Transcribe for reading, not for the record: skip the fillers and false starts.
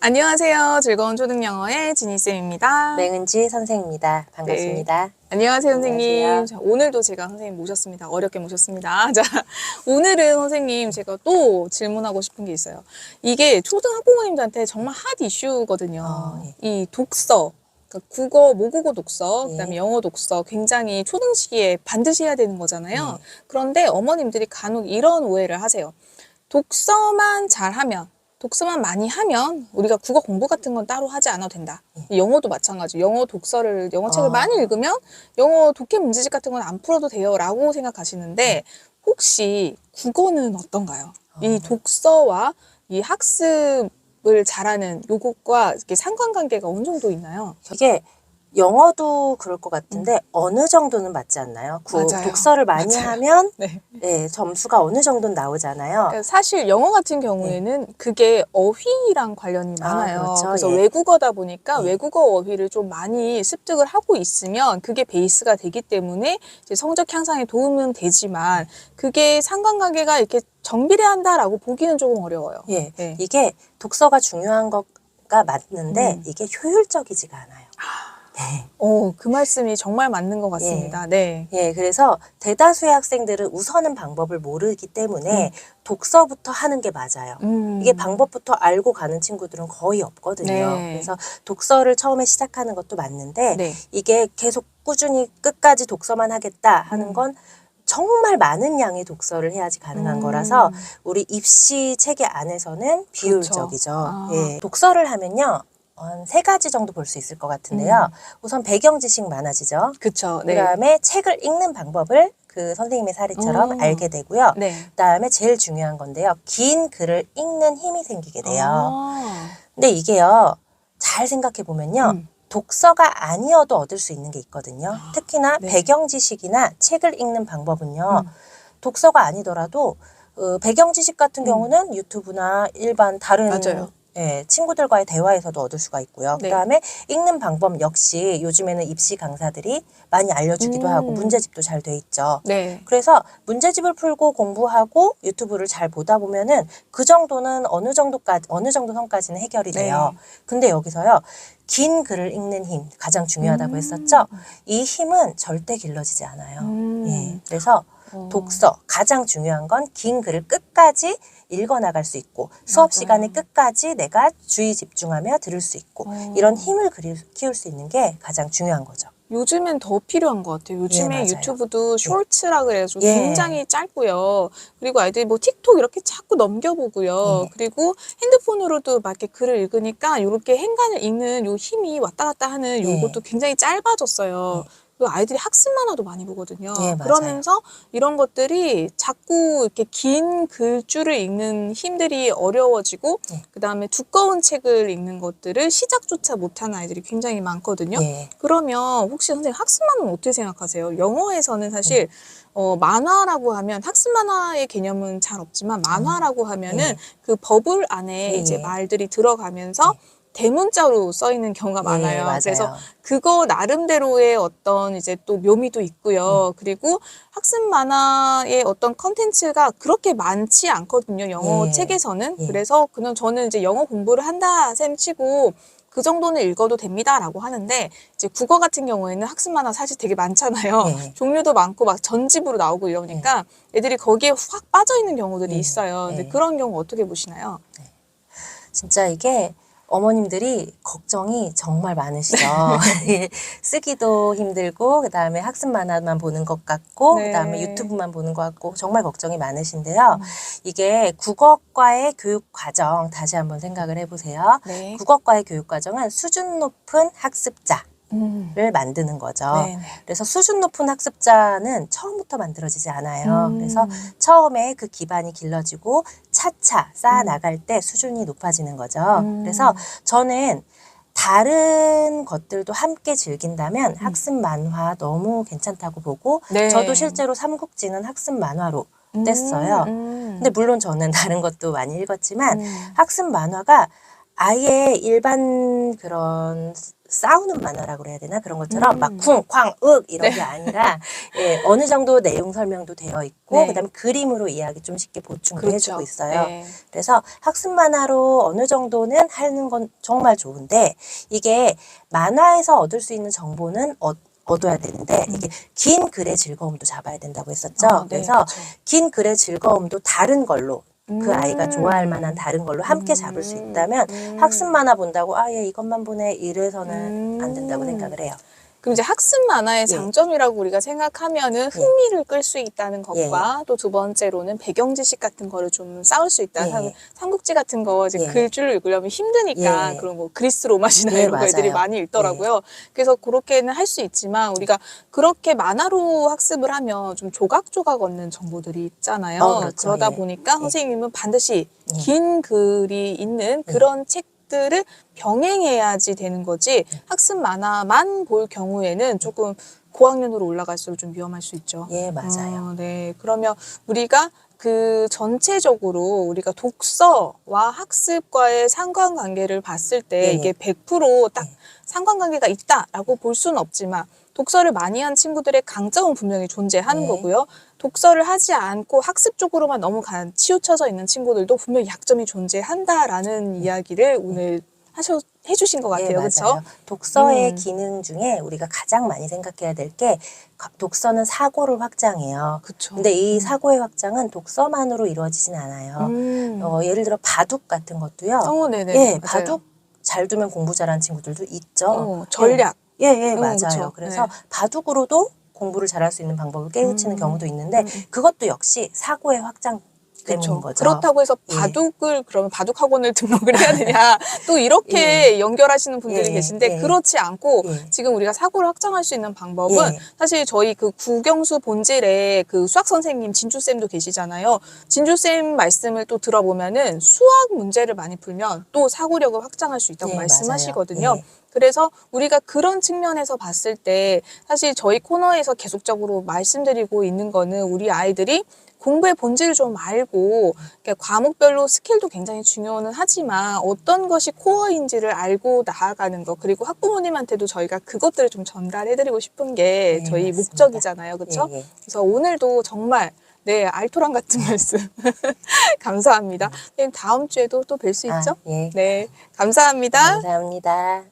안녕하세요. 즐거운 초등영어의 지니쌤입니다. 맹은지 선생입니다. 반갑습니다. 네. 안녕하세요, 선생님. 안녕하세요. 자, 오늘도 제가 선생님 모셨습니다. 어렵게 모셨습니다. 자, 오늘은 선생님 제가 또 질문하고 싶은 게 있어요. 이게 초등학부모님들한테 정말 핫 이슈거든요. 예. 이 독서. 그러니까 국어, 모국어 독서, 예. 그다음에 영어 독서 굉장히 초등 시기에 반드시 해야 되는 거잖아요. 예. 그런데 어머님들이 간혹 이런 오해를 하세요. 독서만 잘하면, 독서만 많이 하면 우리가 국어 공부 같은 건 따로 하지 않아도 된다. 영어도 마찬가지. 영어 영어책을 많이 읽으면 영어 독해 문제집 같은 건 안 풀어도 돼요. 라고 생각하시는데 혹시 국어는 어떤가요? 이 독서와 이 학습을 잘하는 요것과 이렇게 상관관계가 어느 정도 있나요? 이게 영어도 그럴 것 같은데 어느 정도는 맞지 않나요? 맞아요. 독서를 많이 맞아요. 하면 네. 네, 점수가 어느 정도는 나오잖아요. 그러니까 사실 영어 같은 경우에는 그게 어휘랑 관련이 많아요. 그렇죠. 그래서 예. 외국어다 보니까 예. 외국어 어휘를 좀 많이 습득을 하고 있으면 그게 베이스가 되기 때문에 이제 성적 향상에 도움은 되지만 그게 상관관계가 이렇게 정비례한다라고 보기는 조금 어려워요. 예. 네. 이게 독서가 중요한 것가 맞는데 이게 효율적이지가 않아요. 네. 그 말씀이 정말 맞는 것 같습니다. 네. 예, 그래서 대다수의 학생들은 우선은 방법을 모르기 때문에 독서부터 하는 게 맞아요. 이게 방법부터 알고 가는 친구들은 거의 없거든요. 네. 그래서 독서를 처음에 시작하는 것도 맞는데 네. 이게 계속 꾸준히 끝까지 독서만 하겠다 하는 건 정말 많은 양의 독서를 해야지 가능한 거라서 우리 입시 체계 안에서는 비효율적이죠. 아. 예. 독서를 하면요. 한 3가지 정도 볼 수 있을 것 같은데요. 우선 배경 지식 많아지죠. 그쵸. 네. 그다음에 책을 읽는 방법을 그 선생님의 사례처럼 알게 되고요. 네. 그다음에 제일 중요한 건데요. 긴 글을 읽는 힘이 생기게 돼요. 아. 근데 이게요. 잘 생각해 보면요. 독서가 아니어도 얻을 수 있는 게 있거든요. 특히나 네. 배경 지식이나 책을 읽는 방법은요. 독서가 아니더라도 배경 지식 같은 경우는 유튜브나 일반 다른 맞아요. 예, 친구들과의 대화에서도 얻을 수가 있고요. 네. 그다음에 읽는 방법 역시 요즘에는 입시 강사들이 많이 알려주기도 하고 문제집도 잘 돼 있죠. 네. 그래서 문제집을 풀고 공부하고 유튜브를 잘 보다 보면은 그 정도는 어느 정도 선까지는 해결이 돼요. 근데 여기서요. 긴 글을 읽는 힘 가장 중요하다고 했었죠. 이 힘은 절대 길러지지 않아요. 예, 그래서 독서 가장 중요한 건 긴 글을 끝까지 읽어나갈 수 있고 수업 시간에 끝까지 내가 주의 집중하며 들을 수 있고 이런 힘을 키울 수 있는 게 가장 중요한 거죠. 요즘엔 더 필요한 것 같아요. 요즘에 맞아요. 유튜브도 쇼츠라 그래가지고 예. 굉장히 짧고요. 그리고 아이들이 뭐 틱톡 이렇게 자꾸 넘겨보고요. 그리고 핸드폰으로도 막 이렇게 글을 읽으니까 이렇게 행간을 읽는 요 힘이 왔다 갔다 하는 요것도 굉장히 짧아졌어요. 그리고 아이들이 학습 만화도 많이 보거든요. 예, 맞아요. 그러면서 이런 것들이 자꾸 이렇게 긴 글줄을 읽는 힘들이 어려워지고 그다음에 두꺼운 책을 읽는 것들을 시작조차 못하는 아이들이 굉장히 많거든요. 예. 그러면 혹시 선생님 학습 만화는 어떻게 생각하세요? 영어에서는 사실 만화라고 하면 학습 만화의 개념은 잘 없지만 만화라고 하면은 그 버블 안에 이제 말들이 들어가면서 대문자로 써 있는 경우가 많아요. 맞아요. 그래서 그거 나름대로의 어떤 이제 또 묘미도 있고요. 그리고 학습 만화의 어떤 컨텐츠가 그렇게 많지 않거든요. 영어 책에서는. 그래서 그냥 저는 이제 영어 공부를 한다 셈 치고 그 정도는 읽어도 됩니다라고 하는데 이제 국어 같은 경우에는 학습 만화 사실 되게 많잖아요. 종류도 많고 막 전집으로 나오고 이러니까 애들이 거기에 확 빠져 있는 경우들이 있어요. 근데 그런 경우 어떻게 보시나요? 진짜 이게 어머님들이 걱정이 정말 많으시죠. 쓰기도 힘들고 그다음에 학습 만화만 보는 것 같고 그다음에 유튜브만 보는 것 같고 정말 걱정이 많으신데요. 이게 국어과의 교육 과정 다시 한번 생각을 해보세요. 국어과의 교육 과정은 수준 높은 학습자 를 만드는 거죠. 그래서 수준 높은 학습자는 처음부터 만들어지지 않아요. 그래서 처음에 그 기반이 길러지고 차차 쌓아 나갈 때 수준이 높아지는 거죠. 그래서 저는 다른 것들도 함께 즐긴다면 학습 만화 너무 괜찮다고 보고 저도 실제로 삼국지는 학습 만화로 뗐어요. 근데 물론 저는 다른 것도 많이 읽었지만 학습 만화가 아예 일반 그런 싸우는 만화라고 그래야 되나? 그런 것처럼 막 쿵, 쾅, 윽 이런 게 아니라 예, 어느 정도 내용 설명도 되어 있고 네. 그다음에 그림으로 이야기 좀 쉽게 보충도 그렇죠. 해주고 있어요. 네. 그래서 학습 만화로 어느 정도는 하는 건 정말 좋은데 이게 만화에서 얻을 수 있는 정보는 얻어야 되는데 이게 긴 글의 즐거움도 잡아야 된다고 했었죠. 네, 그래서 그렇죠. 긴 글의 즐거움도 다른 걸로 그 아이가 좋아할 만한 다른 걸로 함께 잡을 수 있다면 학습 만화 본다고 아, 얘 이것만 보네 이래서는 안 된다고 생각을 해요. 그럼 이제 학습 만화의 예. 장점이라고 우리가 생각하면은 흥미를 끌 수 있다는 것과 또 두 번째로는 배경 지식 같은 거를 좀 쌓을 수 있다. 예. 삼국지 같은 거 이제 예. 글줄을 읽으려면 힘드니까 예. 그런 뭐 그리스 로마시나 예, 이런 거 애들이 맞아요. 많이 읽더라고요. 그래서 그렇게는 할 수 있지만 우리가 그렇게 만화로 학습을 하면 좀 조각조각 얻는 정보들이 있잖아요. 그렇죠. 그러다 예. 보니까 예. 선생님은 반드시 긴 글이 있는 그런 책들을 병행해야지 되는 거지 학습 만화만 볼 경우에는 조금 고학년으로 올라갈수록 좀 위험할 수 있죠. 예, 맞아요. 네. 그러면 우리가 그 전체적으로 우리가 독서와 학습과의 상관관계를 봤을 때 예. 이게 100%딱 상관관계가 있다라고 볼 수는 없지만 독서를 많이 한 친구들의 강점은 분명히 존재하는 예. 거고요. 독서를 하지 않고 학습 쪽으로만 너무 치우쳐져 있는 친구들도 분명히 약점이 존재한다라는 이야기를 오늘 해주신 것 예, 같아요. 그렇죠? 맞아요. 독서의 기능 중에 우리가 가장 많이 생각해야 될 게 독서는 사고를 확장해요. 그쵸. 근데 이 사고의 확장은 독서만으로 이루어지진 않아요. 예를 들어 바둑 같은 것도요. 네네. 예, 맞아요. 바둑 잘 두면 공부 잘하는 친구들도 있죠. 전략. 예, 예, 맞아요. 그쵸. 그래서 네. 바둑으로도 공부를 잘할 수 있는 방법을 깨우치는 경우도 있는데 그것도 역시 사고의 확장 때문인 그렇죠. 거죠. 그렇다고 해서 예. 바둑을 그러면 바둑 학원을 등록을 해야 되냐 또 이렇게 연결하시는 분들이 예, 계신데 예. 그렇지 않고 예. 지금 우리가 사고를 확장할 수 있는 방법은 예. 사실 저희 그 국영수 본질에 그 수학 선생님 진주쌤도 계시잖아요. 진주쌤 말씀을 또 들어보면은 수학 문제를 많이 풀면 또 사고력을 확장할 수 있다고 예, 말씀하시거든요. 맞아요. 예. 그래서 우리가 그런 측면에서 봤을 때 사실 저희 코너에서 계속적으로 말씀드리고 있는 거는 우리 아이들이 공부의 본질을 좀 알고 그러니까 과목별로 스킬도 굉장히 중요는 하지만 어떤 것이 코어인지를 알고 나아가는 것 그리고 학부모님한테도 저희가 그것들을 좀 전달해드리고 싶은 게 네, 저희 맞습니다. 목적이잖아요. 그렇죠? 예, 예. 그래서 오늘도 정말 네 알토란 같은 말씀 감사합니다. 선생님 다음 주에도 또 뵐 수 있죠? 예. 네 감사합니다. 감사합니다.